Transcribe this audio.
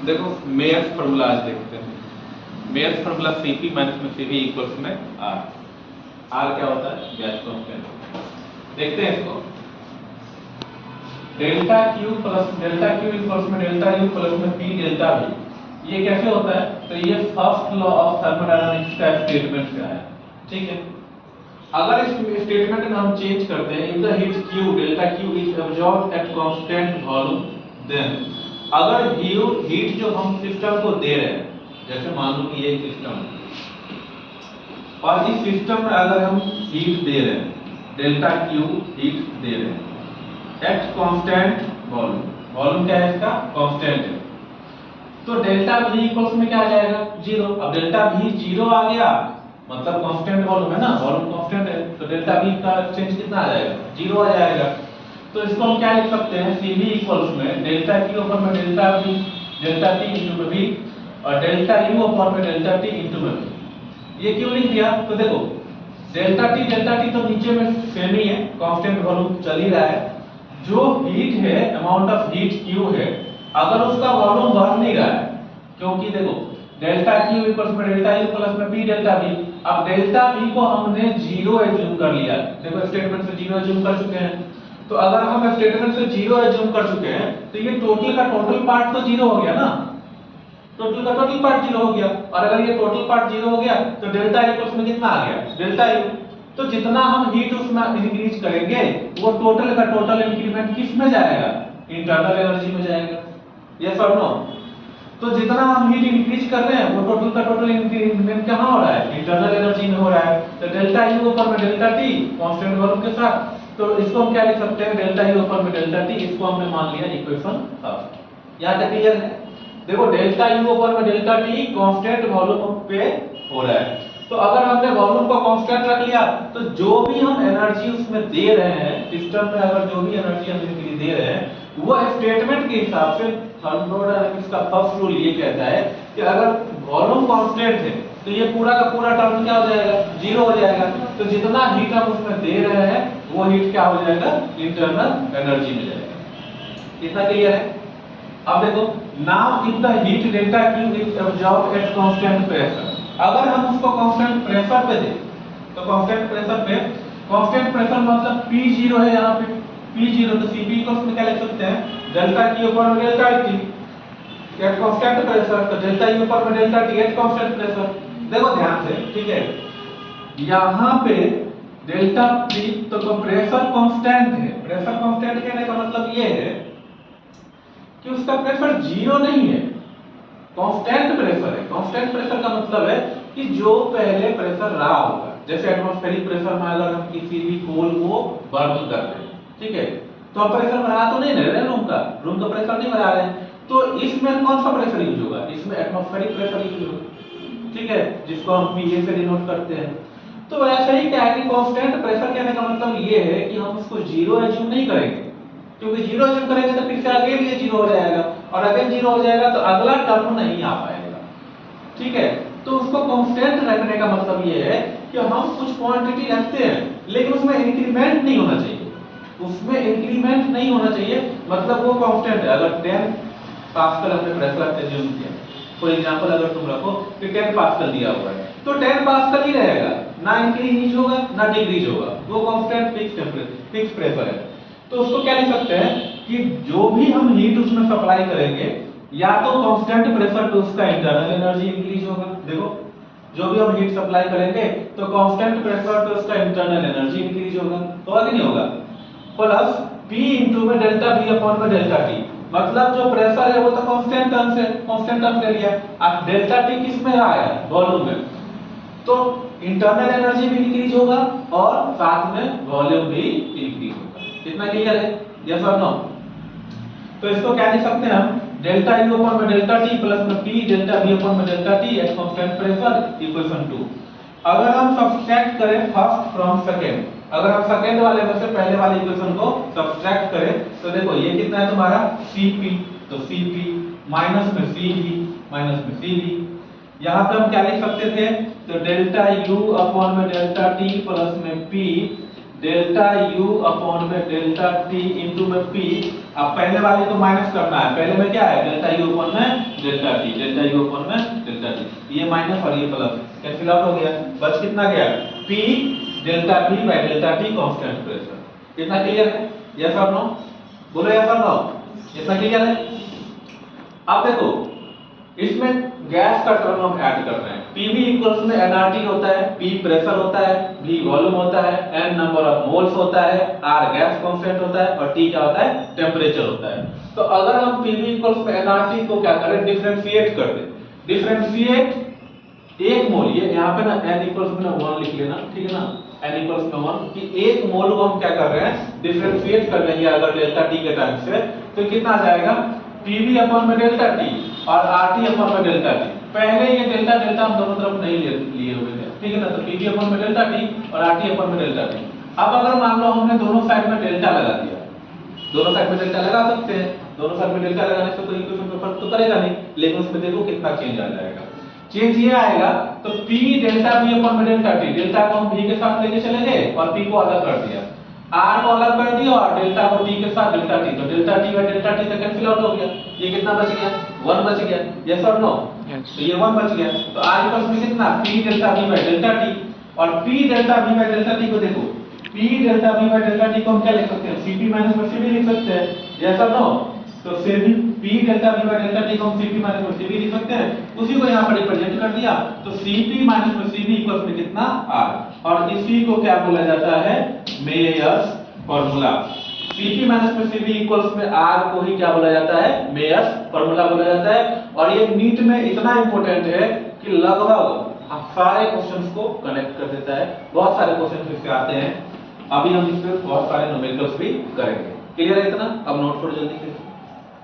देखो Myers formula आज देखते हैं। मेयर्स फार्मूला Cp माइनस में Cv इक्वल्स में R। R क्या होता है? Gas constant. देखते हैं इसको। डेल्टा Q इक्वल्स में डेल्टा U प्लस में P डेल्टा V। ये कैसे होता है? तो ये फर्स्ट लॉ ऑफ थर्मोडायनामिक्स का स्टेटमेंट से आया। ठीक है, अगर इस स्टेटमेंट में हम चेंज करते हैं, if the heat Q delta Q is absorbed at constant volume, then अगर हीट जो हम सिस्टम को दे रहे हैं, जैसे मान लो कि ये सिस्टम और इस सिस्टम में अगर हम हीट दे रहे हैं, डेल्टा Q हीट दे रहे हैं एट कांस्टेंट वॉल्यूम, वॉल्यूम क्या है इसका? कांस्टेंट है, तो डेल्टा V इक्वल्स में क्या आ जाएगा? 0। अब डेल्टा V 0 आ गया मतलब कांस्टेंट वॉल्यूम है ना, वॉल्यूम कांस्टेंट है, तो डेल्टा V का चेंज कितना आ जाएगा? 0 आ जाएगा। तो इसको हम क्या लिख सकते हैं? Cv इक्वल्स में डेल्टा Q अपॉन में delta V, delta T into में V और डेल्टा U अपॉन में डेल्टा T इनटू में V। ये क्यों लिख दिया? तो देखो डेल्टा T तो नीचे में सेम ही है, कांस्टेंट वॉल्यूम चल ही रहा है। जो हीट है, अमाउंट ऑफ हीट Q है, अगर उसका वॉल्यूम बढ़ नहीं रहा है, क्योंकि देखो डेल्टा Q इक्वल्स में डेल्टा U प्लस में P डेल्टा V। अब डेल्टा V को हमने 0 एज्यूम कर लिया, देखो स्टेटमेंट से 0 एज्यूम कर चुके हैं। तो अगर हम स्टेटमेंट से 0 एज्यूम कर चुके हैं, तो ये टोटल का टोटल पार्ट तो 0 हो गया ना, टोटल का टोटल पार्ट 0 हो गया। और अगर ये टोटल पार्ट 0 हो गया तो डेल्टा इक्वल्स में कितना आ गया? Delta U। तो जितना हम हीट उसमें इंक्रीज करेंगे, वो टोटल का टोटल इंक्रीमेंट किस में जाएगा? इंटरनल एनर्जी में जाएगा। यस और नो? तो जितना हम हीट इंक्रीज कर रहे हैं, वो टोटल का टोटल इंक्रीमेंट कहां हो रहा है? इंटरनल एनर्जी में हो रहा है। तो डेल्टा U ऊपर में डेल्टा T कांस्टेंट वॉल्यूम के साथ, तो इसको हम क्या लिख सकते हैं? डेल्टा U ऊपर में डेल्टा T, इसको हमने मान लिया इक्वेशन फर्स्ट। यहां तक क्लियर है? देखो डेल्टा U ऊपर में डेल्टा T कांस्टेंट वॉल्यूम पे हो रहा है, तो अगर हमने वॉल्यूम को कांस्टेंट रख लिया, तो जो भी हम एनर्जी उसमें दे रहे हैं, सिस्टम में अगर जो भी एनर्जी हम इसके लिए दे रहे हैं, वो स्टेटमेंट के हिसाब से थर्मोडायनामिक्स का फर्स्ट रूल ये कहता है कि अगर वॉल्यूम कांस्टेंट है, तो ये पूरा का पूरा टर्म क्या हो जाएगा? 0 हो जाएगा। तो जितना हीट हम उसमें दे रहे हैं, वो हीट क्या हो जाएगा? इंटरनल एनर्जी में जाएगा। इतना क्लियर है? अब देखो, now if the heat delta Q is absorbed at constant pressure, अगर हम उसको कांस्टेंट प्रेशर पे दें, तो कांस्टेंट प्रेशर पे, कांस्टेंट प्रेशर मतलब P0 है यहाँ पे, P0, तो Cp इक्वल्स में क्या लिख सकते हैं? Delta Q upon delta T at constant pressure, तो delta U upon delta T at constant pressure. देखो ध्यान से, ठीक है, यहाँ पे डेल्टा P तो प्रेशर कांस्टेंट है। प्रेशर कांस्टेंट कहने का मतलब ये है कि उसका प्रेशर 0 नहीं है, कांस्टेंट प्रेशर है। कांस्टेंट प्रेशर का मतलब है कि जो पहले प्रेशर रहा होगा, जैसे एटमॉस्फेरिक प्रेशर में अगर हम किसी भी कोल को बर्न कर रहे हैं, ठीक है, तो अब प्रेशर बढ़ा तो नहीं रहे रूम का प्रेशर नहीं बढ़ा रहे हैं, तो इसमें कौन सा प्रेशर यूज होगा? इसमें एटमॉस्फेरिक प्रेशर यूज होगा, ठीक है, जिसको हम PA से डिनोट करते हैं। तो ऐसा ही क्या है कि कांस्टेंट प्रेशर कहने का मतलब ये है कि हम उसको 0 एज्यूम नहीं करेंगे, क्योंकि 0 एज्यूम करेंगे तो फिर से आगे भी 0 हो जाएगा, और अगर 0 हो जाएगा तो अगला टर्म नहीं आ पाएगा, ठीक है। तो उसको कांस्टेंट रखने का मतलब ये है कि हम कुछ क्वांटिटी रखते हैं, लेकिन उसमें इंक्रीमेंट नहीं होना चाहिए, उसमें इंक्रीमेंट नहीं होना चाहिए, मतलब वो कांस्टेंट है। अगर 10 पास्कल हमने प्रेशर एज्यूम किया, फॉर एग्जांपल अगर तुम रखो कि 10 पास्कल दिया हुआ है, तो 10 पास्कल ही रहेगा, ना इंक्रीज होगा ना डिक्रीज होगा, वो कांस्टेंट फिक्स प्रेशर है। तो उसको क्या लिख सकते हैं कि जो भी हम हीट उसमें सप्लाई करेंगे, या तो कांस्टेंट प्रेशर पे उसका इंटरनल एनर्जी इंक्रीज होगा, देखो जो भी हम हीट सप्लाई करेंगे तो कांस्टेंट प्रेशर पे उसका इंटरनल एनर्जी इंक्रीज होगा कि नहीं होगा, प्लस P इनटू में डेल्टा V अपॉन में डेल्टा T, मतलब जो प्रेशर है वो तो कांस्टेंट टर्म ले लिया, अब डेल्टा T किस में रहा है? वॉल्यूम में, तो इंटरनल एनर्जी भी इंक्रीज होगा और साथ में वॉल्यूम भी इंक्रीज होगा। कितना क्लियर है? यस और नो? तो इसको क्या लिख सकते हैं हम? डेल्टा U अपॉन में डेल्टा T प्लस में P डेल्टा V अपॉन में delta T at constant pressure equation 2। अगर हम सब्सट्रैक्ट करें फर्स्ट फ्रॉम सेकंड, अगर हम सेकंड वाले में से पहले वाले इक्वेशन को सब्सट्रैक्ट करें, तो देखो ये कितना है तुम्हारा? Cp, तो Cp माइनस में Cv माइनस में Cv, यहाँ पे हम क्या लिख सकते थे? तो डेल्टा U अपॉन में डेल्टा T प्लस में P डेल्टा U अपॉन में डेल्टा T इनटू में P अब पहले वाले को माइनस करना है, पहले में क्या है डेल्टा यू अपन में डेल्टा टी, डेल्टा यू अपन में डेल्टा टी, ये माइनस और ये प्लस कैंसिल आउट हो गया, बच कितना गया P delta P by delta T constant pressure. कितना क्लियर है? यस और नो? बोलो यस और नो? इतना क्लियर है? अब देखो इसमें गैस का टर्म हम ऐड कर रहे हैं। PV इक्वल्स में nRT होता है, P प्रेशर होता है, V वॉल्यूम होता है, N नंबर ऑफ मोल्स होता है, R गैस कांस्टेंट होता है और T क्या होता है टेम्परेचर होता है। तो अगर हम PV इक्वल्स में nRT को क्या करें डिफरेंशिएट कर दें, डिफरेंशिएट एक मोल, ये यहाँ पे ना N इक्वल्स में 1 लिख लेना, ठीक है ना, N इक्वल्स में 1 कि एक मोल को हम क्या कर रहे हैं डिफरेंशिएट कर लेंगे अगर डेल्टा T के टाइम से, तो कितना आ जाएगा PV अपन में डेल्टा T और RT अपन में डेल्टा T। पहले ये डेल्टा डेल्टा हम दोनों तरफ नहीं लिए हुए थे, ठीक है ना, तो PV अपन में डेल्टा T और RT अपन में डेल्टा T। अब अगर मान लो हमने दोनों साइड में डेल्टा लगा दिया, दोनों साइड में डेल्टा लगा सकते हैं, दोनों साइड में डेल्टा लगाने से कोई इक्वेशन में फर्क तो करेगा नहीं, लेकिन उसमें देखो कितना चेंज आ जाएगा। चेंज ये आएगा तो P डेल्टा V अपन में डेल्टा T, डेल्टा को हम V के साथ लेके चले गए और P को अलग कर दिया, R को अलग कर दिया और डेल्टा को T के साथ डेल्टा T, तो डेल्टा T और डेल्टा T से कैंसिल आउट हो गया, ये कितना बच गया 1 बच गया, यस और नो? तो ये 1 बच गया, तो R इक्वल्स में कितना P delta V by delta T, और P delta V by delta T को देखो, P delta V by delta T को हम क्या लिख सकते हैं Cp माइनस में Cv लिख सकते हैं, यस और नो? तो Cv P delta V by delta T को हम Cp माइनस में Cv लिख सकते हैं, उसी को यहाँ पर रिप्रेजेंट कर दिया, तो Cp माइनस में Cv इक्वल्स में कितना R, और इसी को क्या बोला जाता है मेयर्स फार्मूला। Cp माइनस में Cv इक्वल्स में R को ही क्या बोला जाता है मेयर्स फार्मूला बोला जाता है, और ये नीट में इतना इंपॉर्टेंट है कि लगभग सारे क्वेश्चंस को कनेक्ट कर देता है, बहुत सारे क्वेश्चंस इससे आते हैं, अभी हम इस पे बहुत सारे न्यूमेरिकल्स भी करेंगे। क्लियर है इतना? अब नोट थोड़ी जल्दी से